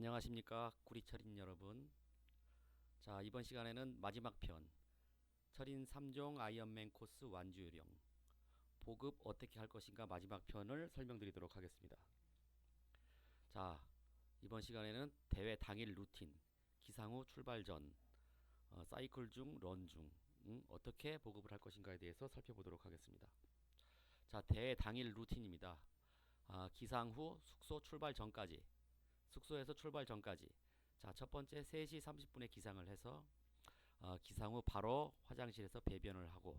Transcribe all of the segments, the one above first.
안녕하십니까 구리철인 여러분. 자, 이번 시간에는 마지막 편 철인 3종 아이언맨 코스 완주 요령 보급 어떻게 할 것인가 마지막 편을 설명드리도록 하겠습니다. 자, 이번 시간에는 대회 당일 루틴, 기상 후 출발 전, 사이클 중, 런 중, 어떻게 보급을 할 것인가에 대해서 살펴보도록 하겠습니다. 자, 대회 당일 루틴입니다. 기상 후 숙소 출발 전까지, 숙소에서 출발 전까지. 자, 첫 번째 3시 30분에 기상을 해서 기상 후 바로 화장실에서 배변을 하고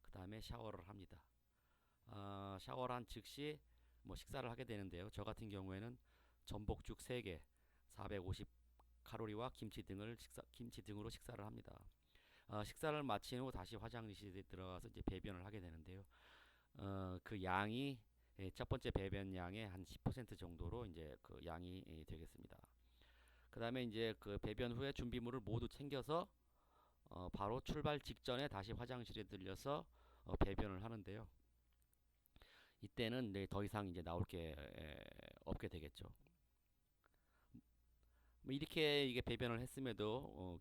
그 다음에 샤워를 합니다. 샤워를 한 즉시 식사를 하게 되는데요. 저 같은 경우에는 전복죽 3개, 450 칼로리와 김치 등으로 식사를 합니다. 식사를 마친 후 다시 화장실에 들어가서 이제 배변을 하게 되는데요. 그 양이 첫 번째 배변 양의 한 10% 정도로 이제 그 양이 되겠습니다. 그 다음에 이제 그 배변 후에 준비물을 모두 챙겨서 바로 출발 직전에 다시 화장실에 들려서 배변을 하는데요. 이때는 더 이상 이제 나올 게 없게 되겠죠. 뭐 이렇게 이게 배변을 했음에도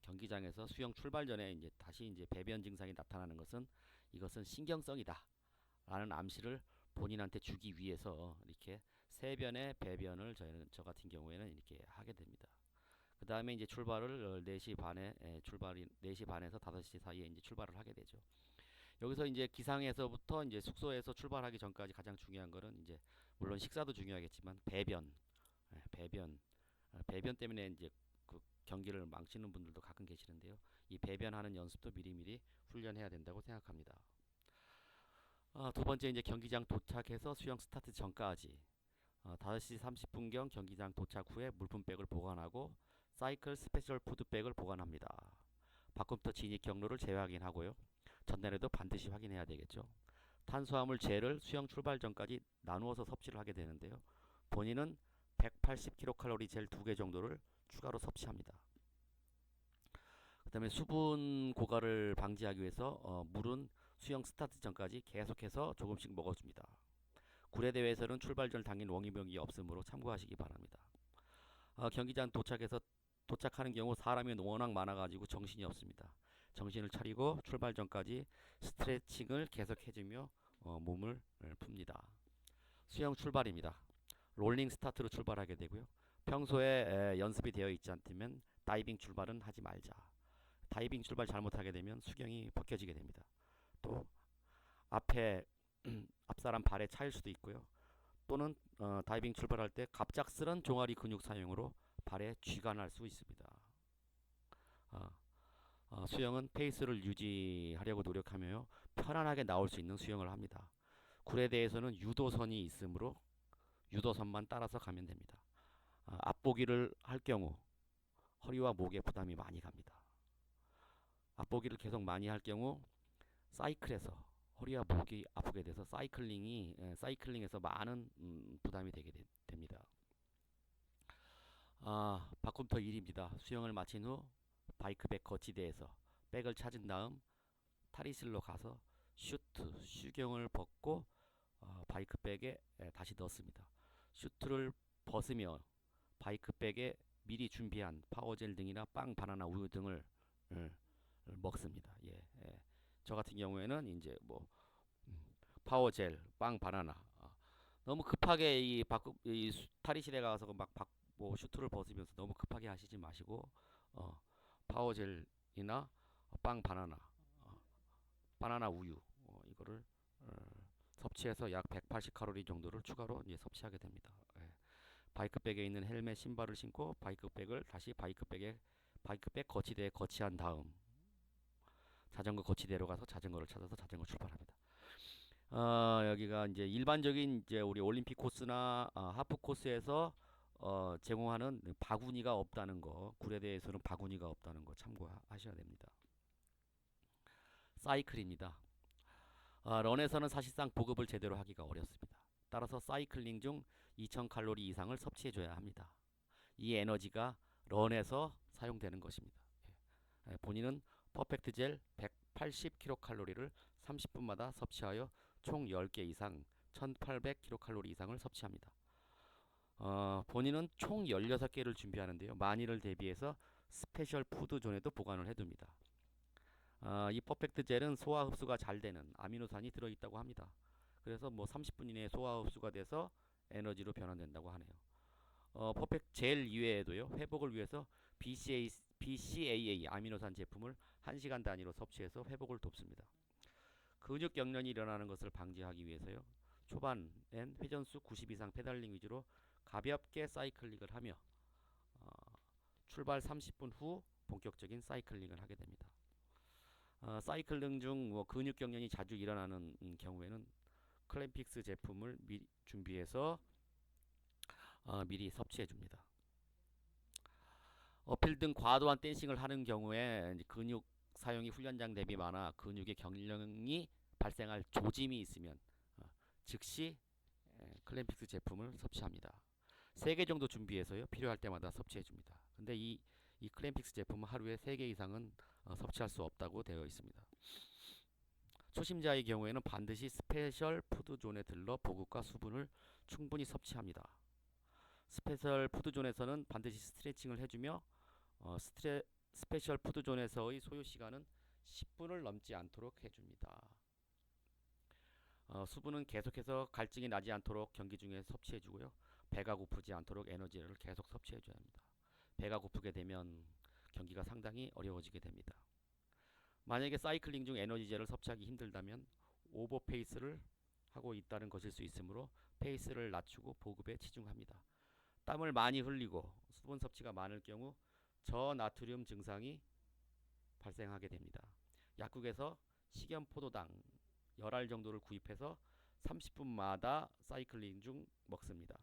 경기장에서 수영 출발 전에 이제 다시 이제 배변 증상이 나타나는 것은 이것은 신경성이다 라는 암시를 본인한테 주기 위해서 이렇게 세변의 배변을 저 같은 경우에는 이렇게 하게 됩니다. 그 다음에 이제 출발을 4시 반에 출발이 4시 반에서 5시 사이에 이제 출발을 하게 되죠. 여기서 이제 기상에서부터 이제 숙소에서 출발하기 전까지 가장 중요한 거는 이제 물론 식사도 중요하겠지만 배변 때문에 이제 그 경기를 망치는 분들도 가끔 계시는데요. 이 배변하는 연습도 미리미리 훈련해야 된다고 생각합니다. 두 번째 이제 경기장 도착해서 수영 스타트 전까지 5시 30분경 경기장 도착 후에 물품백을 보관하고 사이클 스페셜 푸드백을 보관합니다. 밥컴퓨터 진입 경로를 재확인하고요. 전날에도 반드시 확인해야 되겠죠. 탄수화물 젤을 수영 출발 전까지 나누어서 섭취를 하게 되는데요. 본인은 180kcal 젤 2개 정도를 추가로 섭취합니다. 그 다음에 수분 고갈을 방지하기 위해서 물은 수영 스타트 전까지 계속해서 조금씩 먹어줍니다. 구례대회에서는 출발 전 당일 원기병이 없으므로 참고하시기 바랍니다. 경기장 도착하는 경우 사람이 워낙 많아가지고 정신이 없습니다. 정신을 차리고 출발 전까지 스트레칭을 계속해주며 몸을 풉니다. 수영 출발입니다. 롤링 스타트로 출발하게 되고요. 평소에 연습이 되어 있지 않다면 다이빙 출발은 하지 말자. 다이빙 출발 잘못하게 되면 수경이 벗겨지게 됩니다. 또 앞에 앞사람 발에 차일 수도 있고요. 또는 다이빙 출발할 때 갑작스런 종아리 근육 사용으로 발에 쥐가 날 수 있습니다. 수영은 페이스를 유지하려고 노력하며 편안하게 나올 수 있는 수영을 합니다. 굴에 대해서는 유도선이 있으므로 유도선만 따라서 가면 됩니다. 앞보기를 할 경우 허리와 목에 부담이 많이 갑니다. 앞보기를 계속 많이 할 경우 사이클에서 허리와 목이 아프게 돼서 사이클링에서 많은 부담이 되게 됩니다. 밥컴퓨터 1입니다. 수영을 마친 후 바이크백 거치대에서 백을 찾은 다음 탈의실로 가서 슈경을 벗고 바이크백에 다시 넣습니다. 슈트를 벗으며 바이크백에 미리 준비한 파워젤 등이나 빵, 바나나, 우유 등을 먹습니다. 저 같은 경우에는 이제 파워젤, 빵, 바나나. 너무 급하게 이 탈의실에 가서 슈트를 벗으면서 너무 급하게 하시지 마시고 파워젤이나 빵, 바나나 우유 이거를 섭취해서 약 180칼로리 정도를 추가로 이제 섭취하게 됩니다. 바이크백에 있는 헬멧, 신발을 신고 바이크백을 다시 바이크백 거치대에 거치한 다음 자전거 거치대로 가서 자전거를 찾아서 자전거 출발합니다. 여기가 이제 일반적인 이제 우리 올림픽 코스나 하프 코스에서 제공하는 바구니가 없다는 거, 구례대에서는 바구니가 없다는 거 참고하셔야 됩니다. 사이클입니다. 런에서는 사실상 보급을 제대로 하기가 어렵습니다. 따라서 사이클링 중 2000칼로리 이상을 섭취해줘야 합니다. 이 에너지가 런에서 사용되는 것입니다. 본인은 퍼펙트 젤 180kcal를 30분마다 섭취하여 총 10개 이상 1800kcal 이상을 섭취합니다. 본인은 총 16개를 준비하는데요. 만일을 대비해서 스페셜 푸드 존에도 보관을 해둡니다. 이 퍼펙트 젤은 소화 흡수가 잘 되는 아미노산이 들어있다고 합니다. 그래서 뭐 30분 이내에 소화 흡수가 돼서 에너지로 변환된다고 하네요. 퍼펙트 젤 이외에도요. 회복을 위해서 BCAA 아미노산 제품을 1시간 단위로 섭취해서 회복을 돕습니다. 근육 경련이 일어나는 것을 방지하기 위해서요. 초반엔 회전수 90 이상 페달링 위주로 가볍게 사이클링을 하며 어, 출발 30분 후 본격적인 사이클링을 하게 됩니다. 사이클링 중 뭐 근육 경련이 자주 일어나는 경우에는 클램픽스 제품을 미리 준비해서 미리 섭취해 줍니다. 어필 등 과도한 댄싱을 하는 경우에 이제 근육 사용이 훈련장 대비 많아 근육의 경련이 발생할 조짐이 있으면 즉시 클램픽스 제품을 섭취합니다. 3개 정도 준비해서요. 필요할 때마다 섭취해 줍니다. 근데 이 클램픽스 제품은 하루에 3개 이상은 섭취할 수 없다고 되어 있습니다. 초심자의 경우에는 반드시 스페셜 푸드존에 들러 보급과 수분을 충분히 섭취합니다. 스페셜 푸드존에서는 반드시 스트레칭을 해주며 스페셜 푸드존에서의 소요 시간은 10분을 넘지 않도록 해줍니다. 수분은 계속해서 갈증이 나지 않도록 경기 중에 섭취해주고요. 배가 고프지 않도록 에너지를 계속 섭취해줘야 합니다. 배가 고프게 되면 경기가 상당히 어려워지게 됩니다. 만약에 사이클링 중 에너지제를 섭취하기 힘들다면 오버페이스를 하고 있다는 것일 수 있으므로 페이스를 낮추고 보급에 치중합니다. 땀을 많이 흘리고 수분 섭취가 많을 경우 저나트륨 증상이 발생하게 됩니다. 약국에서 식염포도당 10알 정도를 구입해서 30분마다 사이클링 중 먹습니다.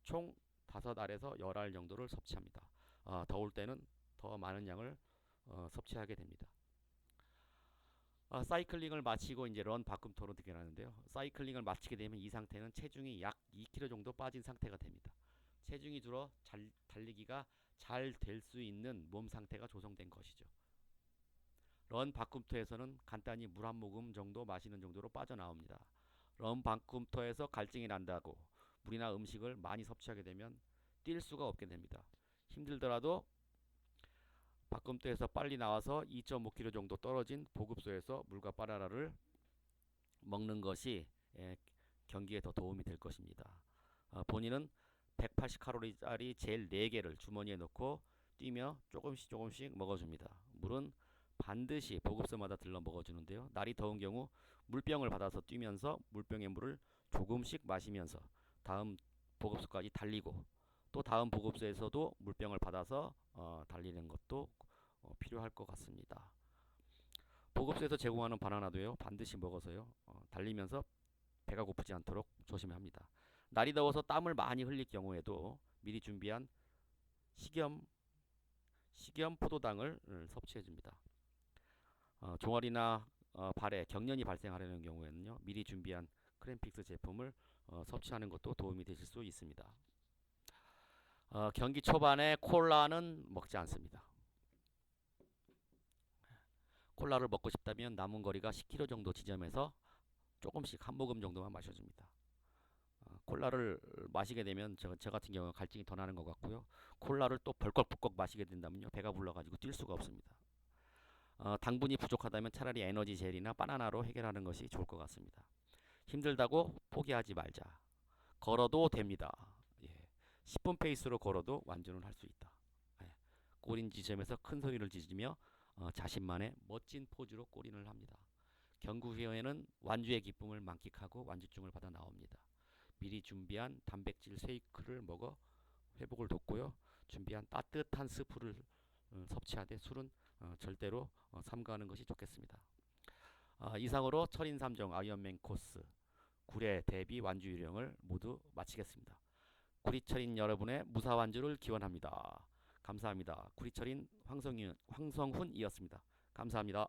총 5알에서 10알 정도를 섭취합니다. 더울 때는 더 많은 양을 섭취하게 됩니다. 사이클링을 마치고 이제 런 박금토로 들어가는데요. 사이클링을 마치게 되면 이 상태는 체중이 약 2kg 정도 빠진 상태가 됩니다. 체중이 줄어 달리기가 잘 될 수 있는 몸 상태가 조성된 것이죠. 런 박금토에서는 간단히 물 한 모금 정도 마시는 정도로 빠져나옵니다. 런 박금토에서 갈증이 난다고 물이나 음식을 많이 섭취하게 되면 뛸 수가 없게 됩니다. 힘들더라도 박금토에서 빨리 나와서 2.5km 정도 떨어진 보급소에서 물과 바나나를 먹는 것이 경기에 더 도움이 될 것입니다. 본인은 180칼로리짜리 젤 4개를 주머니에 넣고 뛰며 조금씩 먹어줍니다. 물은 반드시 보급소마다 들러 먹어주는데요. 날이 더운 경우 물병을 받아서 뛰면서 물병의 물을 조금씩 마시면서 다음 보급소까지 달리고 또 다음 보급소에서도 물병을 받아서 달리는 것도 필요할 것 같습니다. 보급소에서 제공하는 바나나도요. 반드시 먹어서요. 달리면서 배가 고프지 않도록 조심해야 합니다. 날이 더워서 땀을 많이 흘릴 경우에도 미리 준비한 식염 포도당을 섭취해 줍니다. 종아리나 발에 경련이 발생하려는 경우에는요. 미리 준비한 크램픽스 제품을 섭취하는 것도 도움이 되실 수 있습니다. 경기 초반에 콜라는 먹지 않습니다. 콜라를 먹고 싶다면 남은 거리가 10km 정도 지점에서 조금씩 한 모금 정도만 마셔줍니다. 콜라를 마시게 되면 저 같은 경우는 갈증이 더 나는 것 같고요. 콜라를 또 벌컥벌컥 마시게 된다면요. 배가 불러가지고 뛸 수가 없습니다. 당분이 부족하다면 차라리 에너지 젤이나 바나나로 해결하는 것이 좋을 것 같습니다. 힘들다고 포기하지 말자. 걸어도 됩니다. 예. 10분 페이스로 걸어도 완주는 할 수 있다. 예. 꼬린 지점에서 큰 소리를 지르며 자신만의 멋진 포즈로 꼬린을 합니다. 경구 후에는 완주의 기쁨을 만끽하고 완주증을 받아 나옵니다. 미리 준비한 단백질 쉐이크를 먹어 회복을 돕고요. 준비한 따뜻한 스프를 섭취하되 술은 절대로 삼가하는 것이 좋겠습니다. 이상으로 철인 3종 아이언맨 코스 구례 대비 완주 유령을 모두 마치겠습니다. 구리철인 여러분의 무사 완주를 기원합니다. 감사합니다. 구리철인 황성훈이었습니다. 감사합니다.